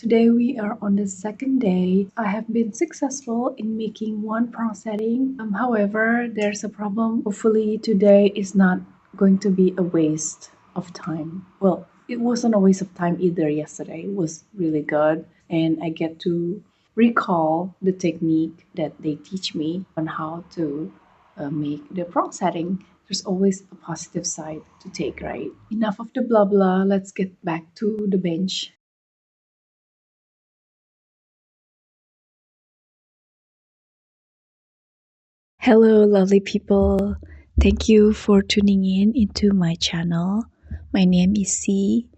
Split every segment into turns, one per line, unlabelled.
Today we are on the second day. I have been successful in making one prong setting. However, there's a problem. Hopefully today is not going to be a waste of time. Well, it wasn't a waste of time either yesterday. It was really good and I get to recall the technique that they teach me on how to make the prong setting. There's always a positive side to take, right? Enough of the blah blah. Let's get back to the bench. Hello, lovely people. Thank you for tuning in into my channel. My name is C.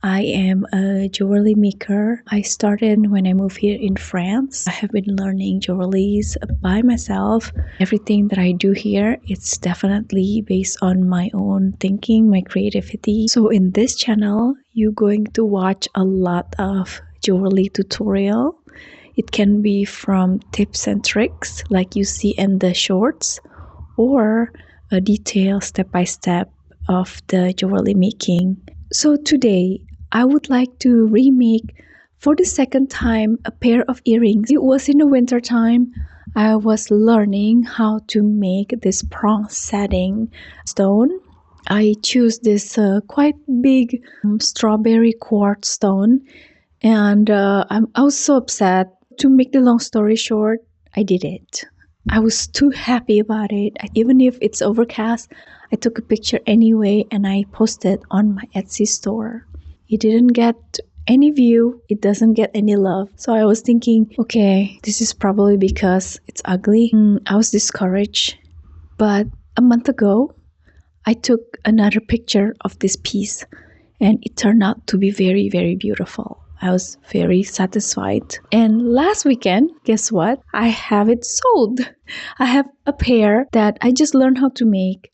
I am a jewelry maker. I started when I moved here in France. I have been learning jewelries by myself. Everything that I do here, it's definitely based on my own thinking, my creativity. So in this channel, you're going to watch a lot of jewelry tutorial. It can be from tips and tricks like you see in the shorts or a detailed step-by-step of the jewelry making. So today I would like to remake for the second time a pair of earrings. It was in the winter time. I was learning how to make this prong setting stone. I choose this quite big strawberry quartz stone and I was so upset. To make the long story short, I did it. I was too happy about it. Even if it's overcast, I took a picture anyway and I posted on my Etsy store. It didn't get any view, it doesn't get any love. So I was thinking, okay, this is probably because it's ugly. I was discouraged. But a month ago, I took another picture of this piece and it turned out to be very, very beautiful. I was very satisfied. And last weekend, guess what? I have it sold. I have a pair that I just learned how to make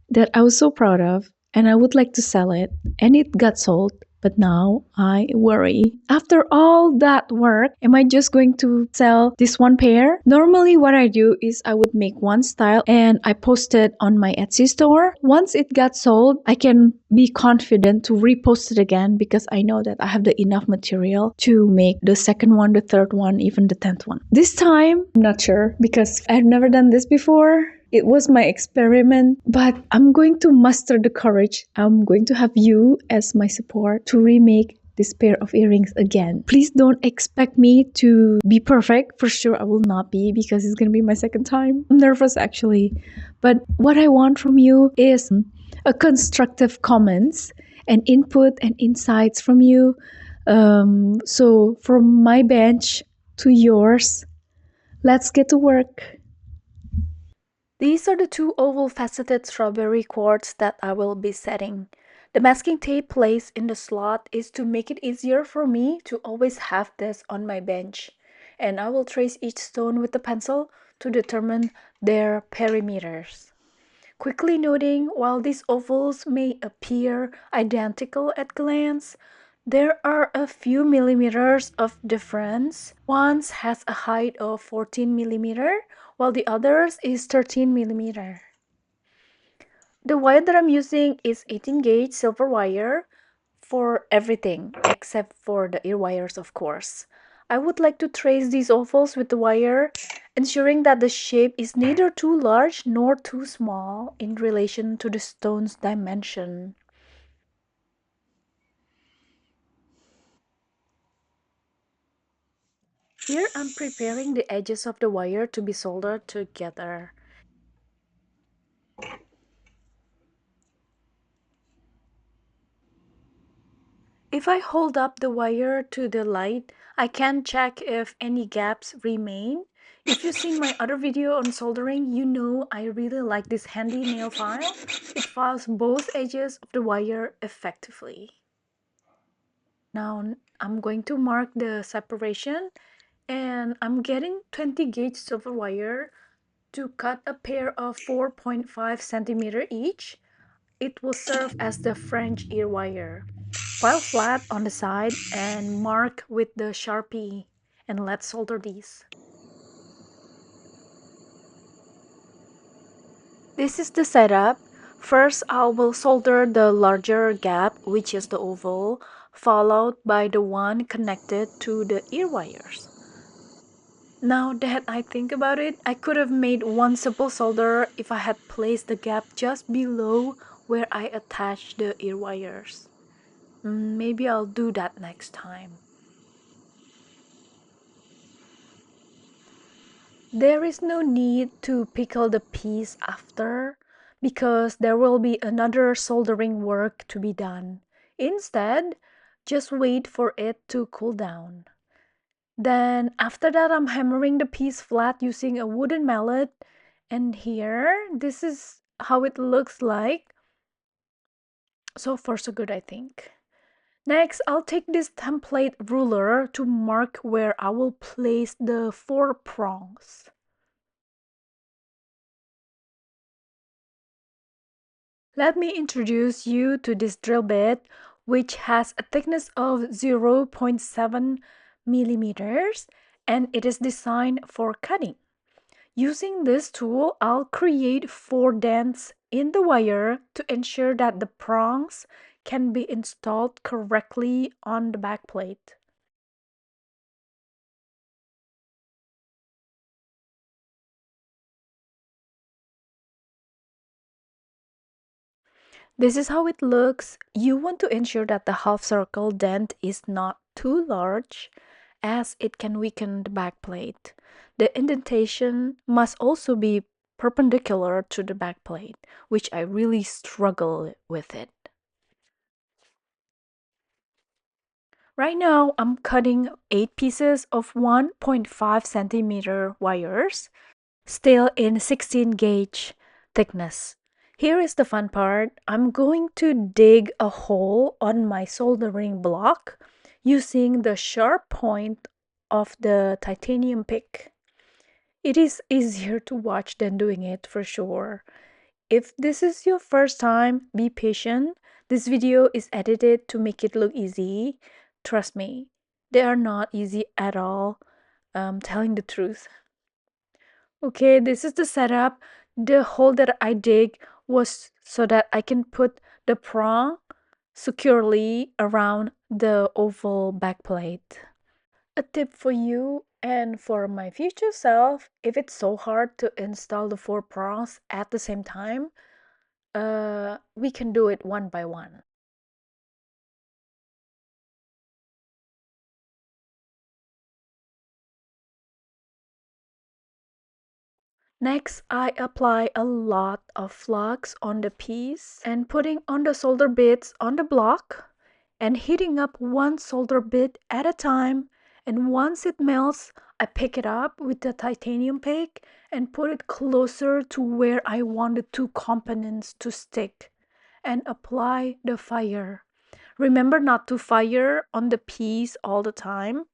that I was so proud of, and I would like to sell it. And it got sold. But now I worry. After all that work, am I just going to sell this one pair? Normally, what I do is I would make one style and I post it on my Etsy store. Once it got sold, I can be confident to repost it again because I know that I have the enough material to make the second one, the third one, even the 10th one. This time, I'm not sure because I've never done this before. It was my experiment, but I'm going to muster the courage. I'm going to have you as my support to remake this pair of earrings again. Please don't expect me to be perfect. For sure, I will not be because it's going to be my second time. I'm nervous actually. But what I want from you is a constructive comments and input and insights from you. So from my bench to yours, let's get to work. These are the two oval faceted strawberry quartz that I will be setting. The masking tape placed in the slot is to make it easier for me to always have this on my bench. And I will trace each stone with the pencil to determine their perimeters. Quickly noting, while these ovals may appear identical at glance, there are a few millimeters of difference. One has a height of 14 millimeter, while the others is 13 millimeter. The wire that I'm using is 18 gauge silver wire for everything except for the ear wires, of course. I would like to trace these ovals with the wire, ensuring that the shape is neither too large nor too small in relation to the stone's dimension. Here I'm preparing the edges of the wire to be soldered together. If I hold up the wire to the light, I can check if any gaps remain. If you've seen my other video on soldering, you know I really like this handy nail file. It files both edges of the wire effectively. Now I'm going to mark the separation and I'm getting 20 gauge silver wire to cut a pair of 4.5 centimeter each. It will serve as the French ear wire. File flat on the side and mark with the Sharpie. And let's solder these. This is the setup. First, I will solder the larger gap, which is the oval, followed by the one connected to the ear wires. Now that I think about it, I could have made one simple solder if I had placed the gap just below where I attached the ear wires. Maybe I'll do that next time. There is no need to pickle the piece after because there will be another soldering work to be done. Instead, just wait for it to cool down. Then after that, I'm hammering the piece flat using a wooden mallet. And here, this is how it looks like. So far, so good, I think. Next, I'll take this template ruler to mark where I will place the four prongs. Let me introduce you to this drill bit, which has a thickness of 0.7 millimeters, and it is designed for cutting. Using this tool, I'll create 4 dents in the wire to ensure that the prongs can be installed correctly on the backplate. This is how it looks. You want to ensure that the half circle dent is not too large as it can weaken the backplate. The indentation must also be perpendicular to the backplate, which I really struggle with it. Right now, I'm cutting 8 pieces of 1.5 centimeter wires, still in 16 gauge thickness. Here is the fun part. I'm going to dig a hole on my soldering block using the sharp point of the titanium pick. It is easier to watch than doing it for sure. If this is your first time, be patient. This video is edited to make it look easy. Trust me, they are not easy at all. Telling the truth. Okay, this is the setup. The hole that I dig was so that I can put the prong securely around the oval backplate. A tip for you and for my future self, if it's so hard to install the 4 prongs at the same time, we can do it one by one. Next, I apply a lot of flux on the piece and putting on the solder bits on the block and heating up one solder bit at a time. And once it melts, I pick it up with the titanium pick and put it closer to where I want the two components to stick and apply the fire. Remember not to fire on the piece all the time.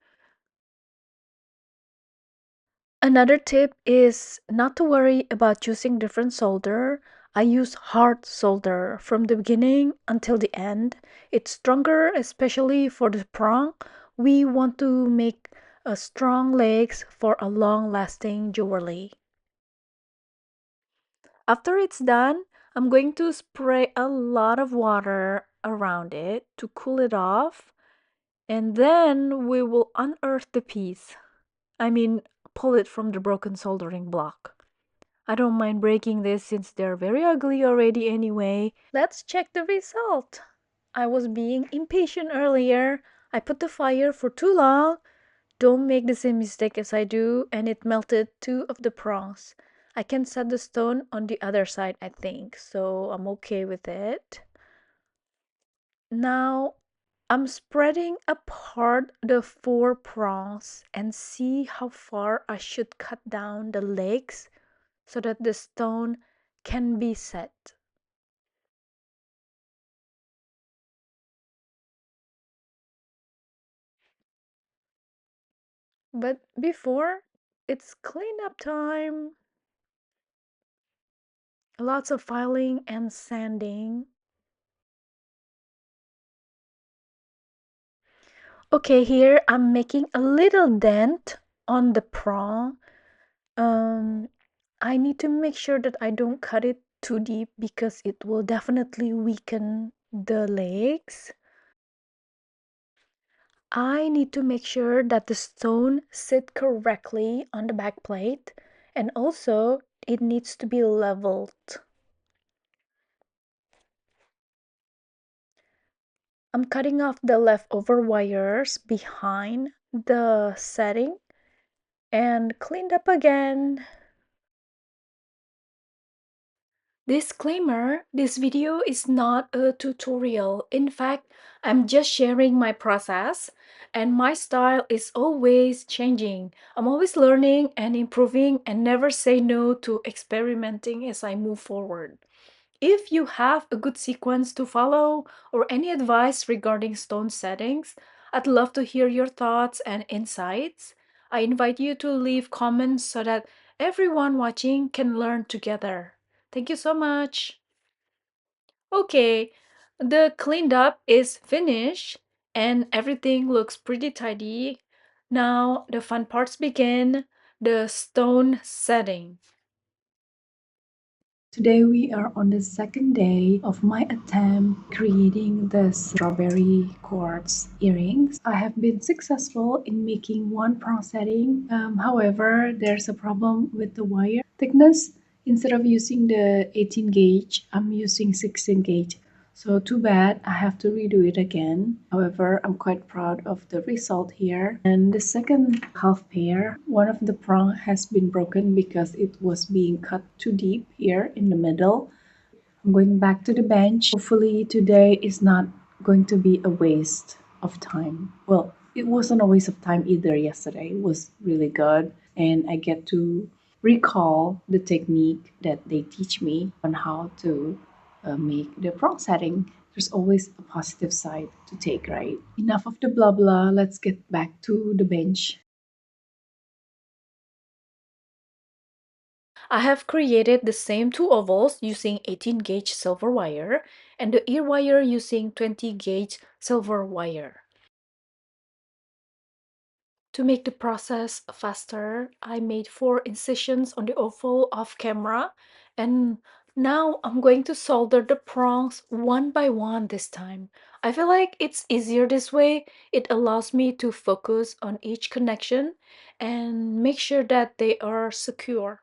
Another tip is not to worry about choosing different solder. I use hard solder from the beginning until the end. It's stronger, especially for the prong. We want to make a strong legs for a long-lasting jewelry. After it's done, I'm going to spray a lot of water around it to cool it off, and then we will unearth the piece. I mean, pull it from the broken soldering block. I don't mind breaking this since they're very ugly already anyway. Let's check the result. I was being impatient earlier. I put the fire for too long. Don't make the same mistake as I do, and it melted 2 of the prongs. I can set the stone on the other side, I think, so I'm okay with it. Now I'm spreading apart the 4 prongs and see how far I should cut down the legs so that the stone can be set. But before, it's cleanup time. Lots of filing and sanding. Okay, here I'm making a little dent on the prong. Um, I need to make sure that I don't cut it too deep because it will definitely weaken the legs. I need to make sure that the stone sit correctly on the back plate, and also it needs to be leveled. I'm cutting off the leftover wires behind the setting and cleaned up again. Disclaimer, this video is not a tutorial. In fact, I'm just sharing my process, and my style is always changing. I'm always learning and improving and never say no to experimenting as I move forward. If you have a good sequence to follow or any advice regarding stone settings, I'd love to hear your thoughts and insights. I invite you to leave comments so that everyone watching can learn together. Thank you so much. Okay, the cleaned up is finished and everything looks pretty tidy. Now the fun parts begin, the stone setting. Today we are on the second day of my attempt creating the strawberry quartz earrings. I have been successful in making one prong setting. However, there's a problem with the wire thickness. Instead of using the 18 gauge, I'm using 16 gauge. So too bad, I have to redo it again. However, I'm quite proud of the result here. And the second half pair, one of the prong has been broken because it was being cut too deep here in the middle. I'm going back to the bench. Hopefully today is not going to be a waste of time. Well, it wasn't a waste of time either yesterday. It was really good. And I get to recall the technique that they teach me on how to make the prompt setting. There's always a positive side to take, right? Enough of the blah blah. Let's get back to the bench. I have created the same two ovals using 18 gauge silver wire and the ear wire using 20 gauge silver wire. To make the process faster, I made 4 incisions on the oval off camera, and now I'm going to solder the prongs one by one this time. I feel like it's easier this way. It allows me to focus on each connection and make sure that they are secure.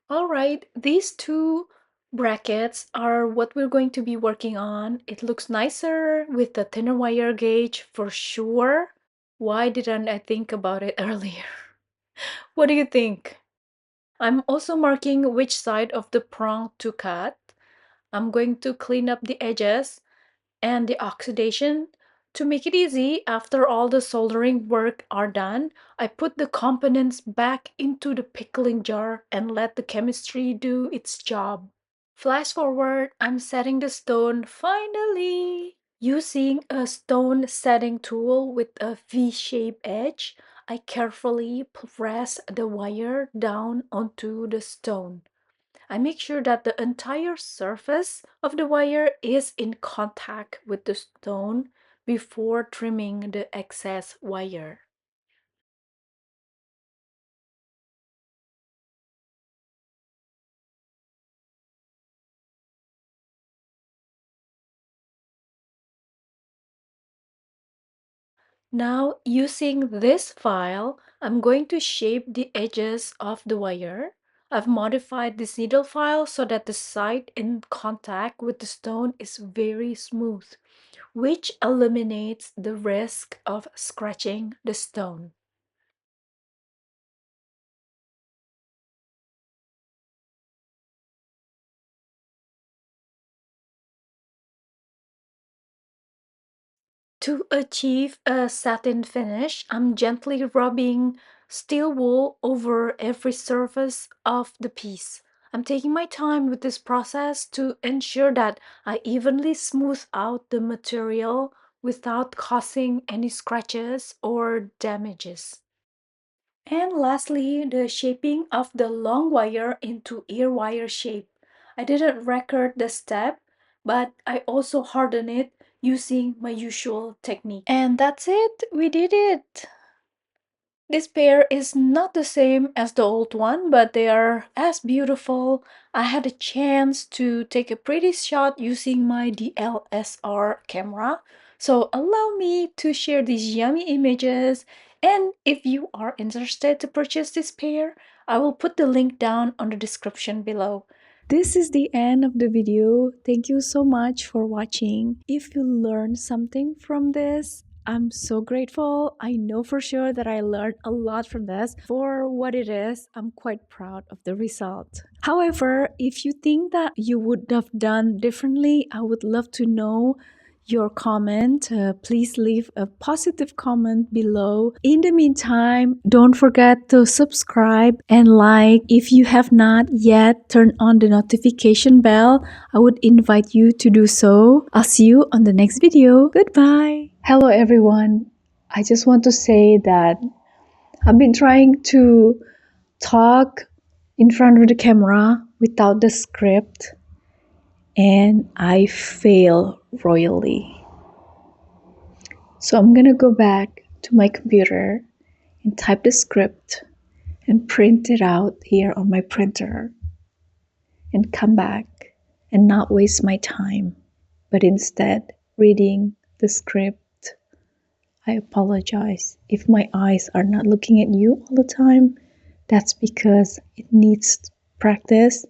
All right, these two brackets are what we're going to be working on. It looks nicer with the thinner wire gauge for sure. Why didn't I think about it earlier? What do you think? I'm also marking which side of the prong to cut. I'm going to clean up the edges and the oxidation. To make it easy, after all the soldering work are done, I put the components back into the pickling jar and let the chemistry do its job. Flash forward, I'm setting the stone finally. Using a stone setting tool with a V-shaped edge, I carefully press the wire down onto the stone. I make sure that the entire surface of the wire is in contact with the stone before trimming the excess wire. Now, using this file, I'm going to shape the edges of the wire. I've modified this needle file so that the side in contact with the stone is very smooth, which eliminates the risk of scratching the stone. To achieve a satin finish, I'm gently rubbing steel wool over every surface of the piece. I'm taking my time with this process to ensure that I evenly smooth out the material without causing any scratches or damages. And lastly, the shaping of the long wire into ear wire shape. I didn't record the step, but I also hardened it using my usual technique. And that's it, we did it! This pair is not the same as the old one, but they are as beautiful. I had a chance to take a pretty shot using my DSLR camera. So allow me to share these yummy images. And if you are interested to purchase this pair, I will put the link down on the description below. This is the end of the video. Thank you so much for watching. If you learned something from this, I'm so grateful. I know for sure that I learned a lot from this. For what it is, I'm quite proud of the result. However, if you think that you would have done differently, I would love to know your comment. Please leave a positive comment below. In the meantime, don't forget to subscribe and like. If you have not yet turned on the notification bell, I would invite you to do so. I'll see you on the next video. Goodbye. Hello everyone. I just want to say that I've been trying to talk in front of the camera without the script, and I fail royally. So I'm gonna go back to my computer and type the script and print it out here on my printer and come back and not waste my time, but instead reading the script. I apologize if my eyes are not looking at you all the time. That's because it needs practice,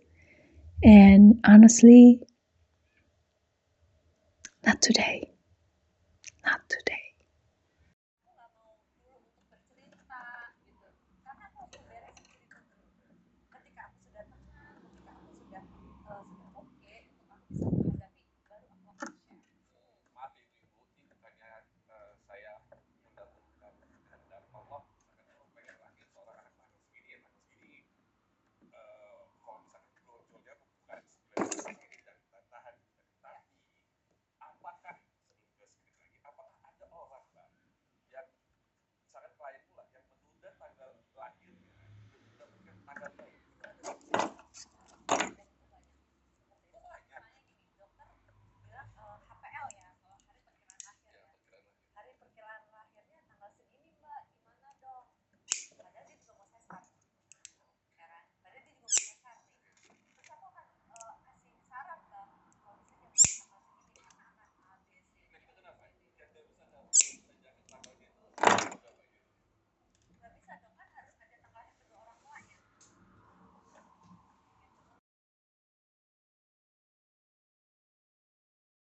and honestly, not today.